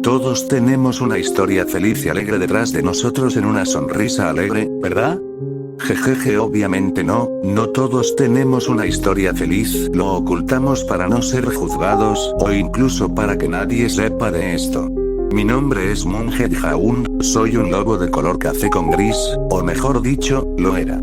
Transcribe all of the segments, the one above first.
Todos tenemos una historia feliz y alegre detrás de nosotros en una sonrisa alegre, ¿verdad? Jejeje, obviamente no, no todos tenemos una historia feliz, lo ocultamos para no ser juzgados, o incluso para que nadie sepa de esto. Mi nombre es Moon Hellhound, soy un lobo de color café con gris, o mejor dicho, lo era.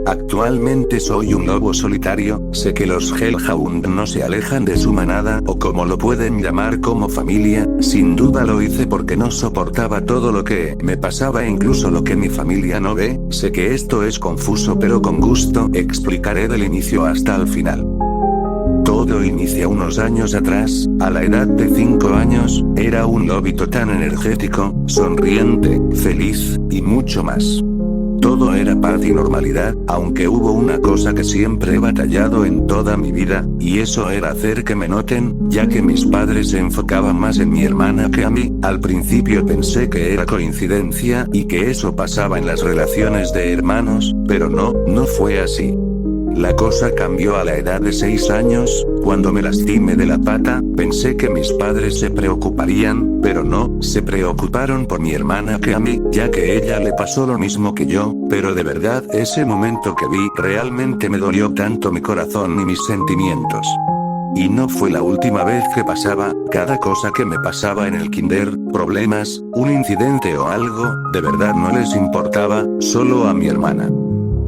Actualmente soy un lobo solitario, sé que los Hellhound no se alejan de su manada, o como lo pueden llamar como familia, sin duda lo hice porque no soportaba todo lo que me pasaba e incluso lo que mi familia no ve, sé que esto es confuso pero con gusto explicaré del inicio hasta el final. Todo inicia unos años atrás, a la edad de 5 años, era un lobito tan energético, sonriente, feliz, y mucho más. Todo era paz y normalidad, aunque hubo una cosa que siempre he batallado en toda mi vida, y eso era hacer que me noten, ya que mis padres se enfocaban más en mi hermana que a mí. Al principio pensé que era coincidencia, y que eso pasaba en las relaciones de hermanos, pero no fue así. La cosa cambió a la edad de 6 años, cuando me lastimé de la pata, pensé que mis padres se preocuparían, pero no, se preocuparon por mi hermana que a mí, ya que ella le pasó lo mismo que yo, pero de verdad ese momento que vi realmente me dolió tanto mi corazón y mis sentimientos. Y no fue la última vez que pasaba, cada cosa que me pasaba en el kinder, problemas, un incidente o algo, de verdad no les importaba, solo a mi hermana.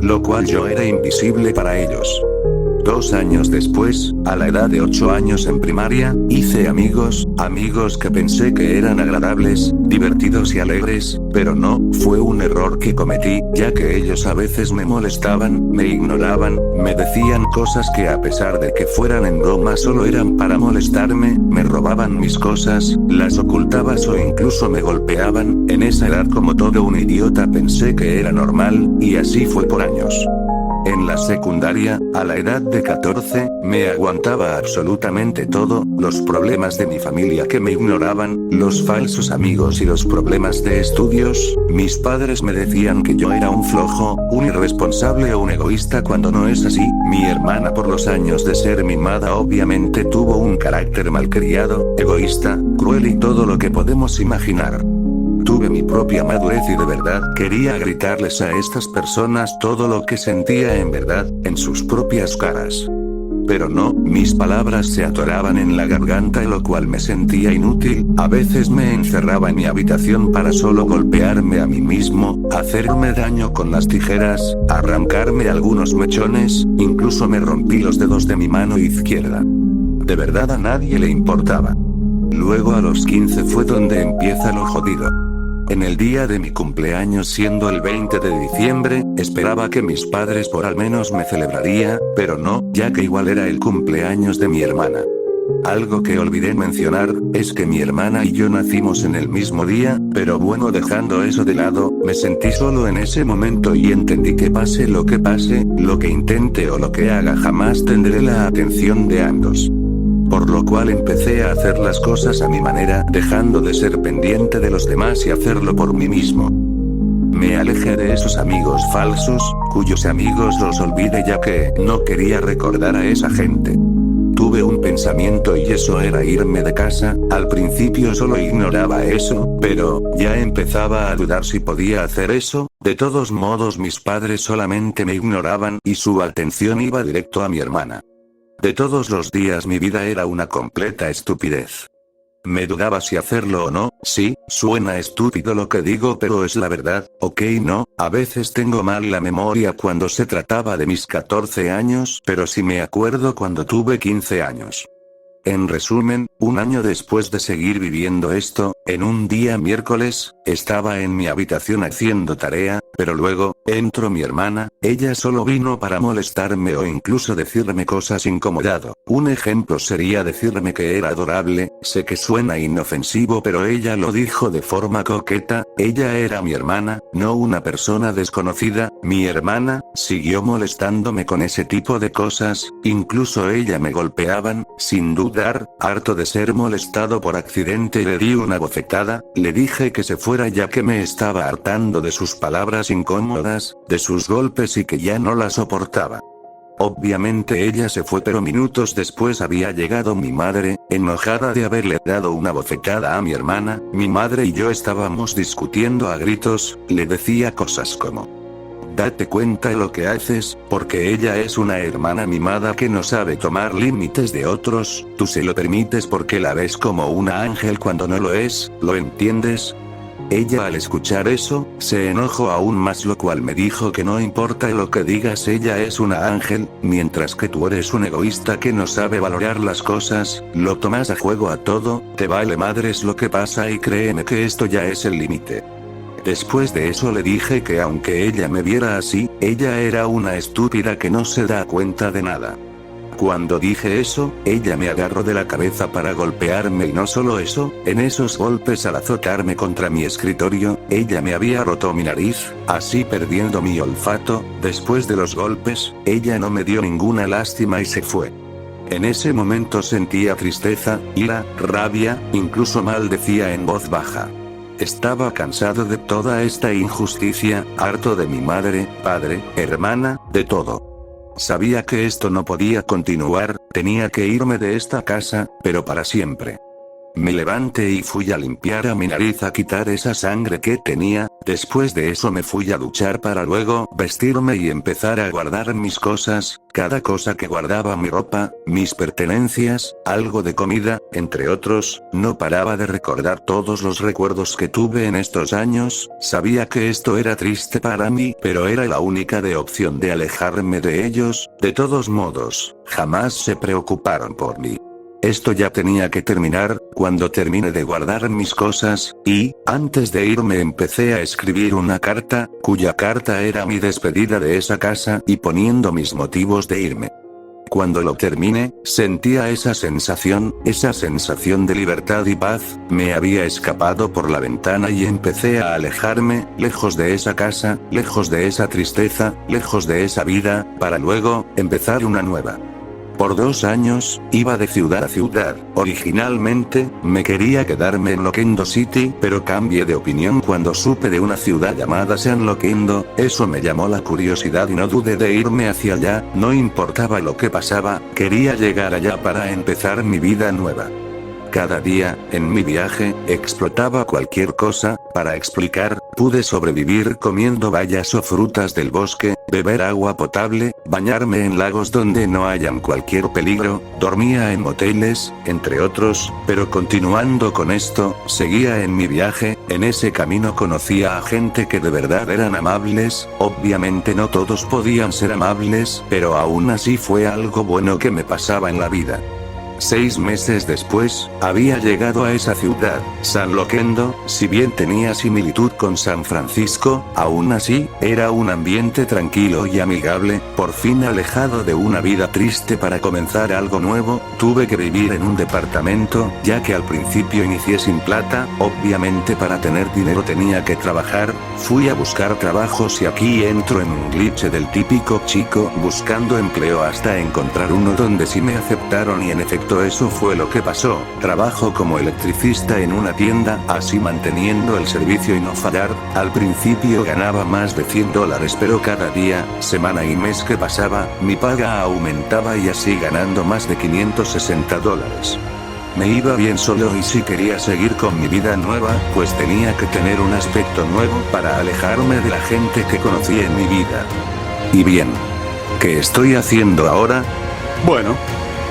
Lo cual yo era invisible para ellos. 2 años después, a la edad de 8 años en primaria, hice amigos que pensé que eran agradables, divertidos y alegres, pero no, fue un error que cometí, ya que ellos a veces me molestaban, me ignoraban, me decían cosas que a pesar de que fueran en broma solo eran para molestarme, me robaban mis cosas, las ocultaban o incluso me golpeaban. En esa edad, como todo un idiota, pensé que era normal, y así fue por años. En la secundaria, a la edad de 14, me aguantaba absolutamente todo, los problemas de mi familia que me ignoraban, los falsos amigos y los problemas de estudios. Mis padres me decían que yo era un flojo, un irresponsable o un egoísta cuando no es así. Mi hermana, por los años de ser mimada, obviamente tuvo un carácter malcriado, egoísta, cruel y todo lo que podemos imaginar. Tuve mi propia madurez y de verdad quería gritarles a estas personas todo lo que sentía en verdad, en sus propias caras. Pero no, mis palabras se atoraban en la garganta, lo cual me sentía inútil. A veces me encerraba en mi habitación para solo golpearme a mí mismo, hacerme daño con las tijeras, arrancarme algunos mechones, incluso me rompí los dedos de mi mano izquierda. De verdad a nadie le importaba. Luego a los 15 fue donde empieza lo jodido. En el día de mi cumpleaños, siendo el 20 de diciembre, esperaba que mis padres por al menos me celebraría, pero no, ya que igual era el cumpleaños de mi hermana. Algo que olvidé mencionar, es que mi hermana y yo nacimos en el mismo día, pero bueno, dejando eso de lado, me sentí solo en ese momento y entendí que pase, lo que intente o lo que haga, jamás tendré la atención de ambos. Por lo cual empecé a hacer las cosas a mi manera, dejando de ser pendiente de los demás y hacerlo por mí mismo. Me alejé de esos amigos falsos, cuyos amigos los olvidé ya que no quería recordar a esa gente. Tuve un pensamiento y eso era irme de casa. Al principio solo ignoraba eso, pero ya empezaba a dudar si podía hacer eso. De todos modos, mis padres solamente me ignoraban y su atención iba directo a mi hermana. De todos los días mi vida era una completa estupidez. Me dudaba si hacerlo o no. Sí, suena estúpido lo que digo, pero es la verdad, ¿ok? No, a veces tengo mal la memoria cuando se trataba de mis 14 años, pero sí me acuerdo cuando tuve 15 años. En resumen, un año después de seguir viviendo esto, en un día miércoles, estaba en mi habitación haciendo tarea, pero luego, entró mi hermana, ella solo vino para molestarme o incluso decirme cosas incomodado. Un ejemplo sería decirme que era adorable, sé que suena inofensivo pero ella lo dijo de forma coqueta, ella era mi hermana, no una persona desconocida. Mi hermana siguió molestándome con ese tipo de cosas, incluso ella me golpeaban, sin dudar, harto de ser molestado por accidente le di una bofetada, le dije que se fuera ya que me estaba hartando de sus palabras incómodas, de sus golpes y que ya no la soportaba. Obviamente ella se fue, pero minutos después había llegado mi madre, enojada de haberle dado una bofetada a mi hermana. Mi madre y yo estábamos discutiendo a gritos, le decía cosas como: date cuenta de lo que haces, porque ella es una hermana mimada que no sabe tomar límites de otros, tú se lo permites porque la ves como una ángel cuando no lo es, ¿lo entiendes? Ella al escuchar eso, se enojó aún más, lo cual me dijo que no importa lo que digas, ella es una ángel, mientras que tú eres un egoísta que no sabe valorar las cosas, lo tomas a juego a todo, te vale madres lo que pasa y créeme que esto ya es el límite. Después de eso le dije que aunque ella me viera así, ella era una estúpida que no se da cuenta de nada. Cuando dije eso, ella me agarró de la cabeza para golpearme y no solo eso, en esos golpes al azotarme contra mi escritorio, ella me había roto mi nariz, así perdiendo mi olfato. Después de los golpes, ella no me dio ninguna lástima y se fue. En ese momento sentía tristeza, ira, rabia, incluso maldecía en voz baja. Estaba cansado de toda esta injusticia, harto de mi madre, padre, hermana, de todo. Sabía que esto no podía continuar, tenía que irme de esta casa, pero para siempre. Me levanté y fui a limpiar a mi nariz, a quitar esa sangre que tenía. Después de eso me fui a duchar para luego vestirme y empezar a guardar mis cosas, cada cosa que guardaba, mi ropa, mis pertenencias, algo de comida, entre otros. No paraba de recordar todos los recuerdos que tuve en estos años. Sabía que esto era triste para mí, pero era la única opción de alejarme de ellos. De todos modos, jamás se preocuparon por mí. Esto ya tenía que terminar. Cuando terminé de guardar mis cosas, y, antes de irme, empecé a escribir una carta, cuya carta era mi despedida de esa casa y poniendo mis motivos de irme. Cuando lo terminé, sentía esa sensación de libertad y paz. Me había escapado por la ventana y empecé a alejarme, lejos de esa casa, lejos de esa tristeza, lejos de esa vida, para luego, empezar una nueva. Por 2 años, iba de ciudad a ciudad. Originalmente, me quería quedarme en Loquendo City, pero cambié de opinión cuando supe de una ciudad llamada San Loquendo. Eso me llamó la curiosidad y no dudé de irme hacia allá, no importaba lo que pasaba, quería llegar allá para empezar mi vida nueva. Cada día, en mi viaje, explotaba cualquier cosa. Para explicar, pude sobrevivir comiendo bayas o frutas del bosque, beber agua potable, bañarme en lagos donde no hayan cualquier peligro, dormía en moteles, entre otros, pero continuando con esto, seguía en mi viaje. En ese camino conocía a gente que de verdad eran amables. Obviamente no todos podían ser amables, pero aún así fue algo bueno que me pasaba en la vida. 6 meses después, había llegado a esa ciudad, San Loquendo. Si bien tenía similitud con San Francisco, aún así, era un ambiente tranquilo y amigable. Por fin alejado de una vida triste para comenzar algo nuevo, tuve que vivir en un departamento, ya que al principio inicié sin plata. Obviamente para tener dinero tenía que trabajar. Fui a buscar trabajos y aquí entro en un glitch del típico chico buscando empleo hasta encontrar uno donde sí me aceptaron y en efecto eso fue lo que pasó. Trabajo como electricista en una tienda, así manteniendo el servicio y no fallar. Al principio ganaba más de $100, pero cada día, semana y mes que pasaba, mi paga aumentaba y así ganando más de $560. Me iba bien solo y si quería seguir con mi vida nueva, pues tenía que tener un aspecto nuevo para alejarme de la gente que conocí en mi vida. Y bien, ¿qué estoy haciendo ahora? Bueno,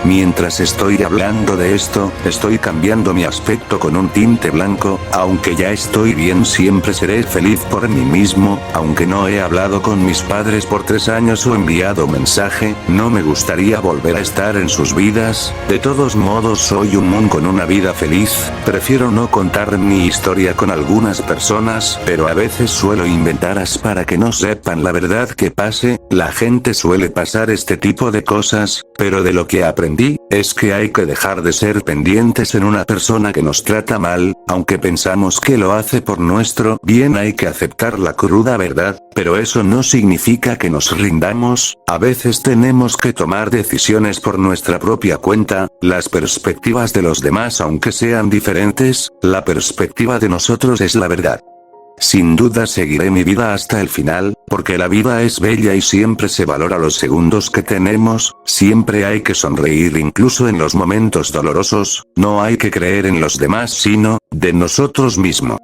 mientras estoy hablando de esto, estoy cambiando mi aspecto con un tinte blanco. Aunque ya estoy bien, siempre seré feliz por mí mismo. Aunque no he hablado con mis padres por 3 años o enviado mensaje, no me gustaría volver a estar en sus vidas. De todos modos soy un mon con una vida feliz. Prefiero no contar mi historia con algunas personas, pero a veces suelo inventaras para que no sepan la verdad que pase. La gente suele pasar este tipo de cosas, pero de lo que aprendí es que hay que dejar de ser pendientes en una persona que nos trata mal. Aunque pensamos que lo hace por nuestro bien, hay que aceptar la cruda verdad, pero eso no significa que nos rindamos. A veces tenemos que tomar decisiones por nuestra propia cuenta. Las perspectivas de los demás, aunque sean diferentes, la perspectiva de nosotros es la verdad. Sin duda seguiré mi vida hasta el final, porque la vida es bella y siempre se valora los segundos que tenemos, siempre hay que sonreír incluso en los momentos dolorosos, no hay que creer en los demás sino, de nosotros mismos.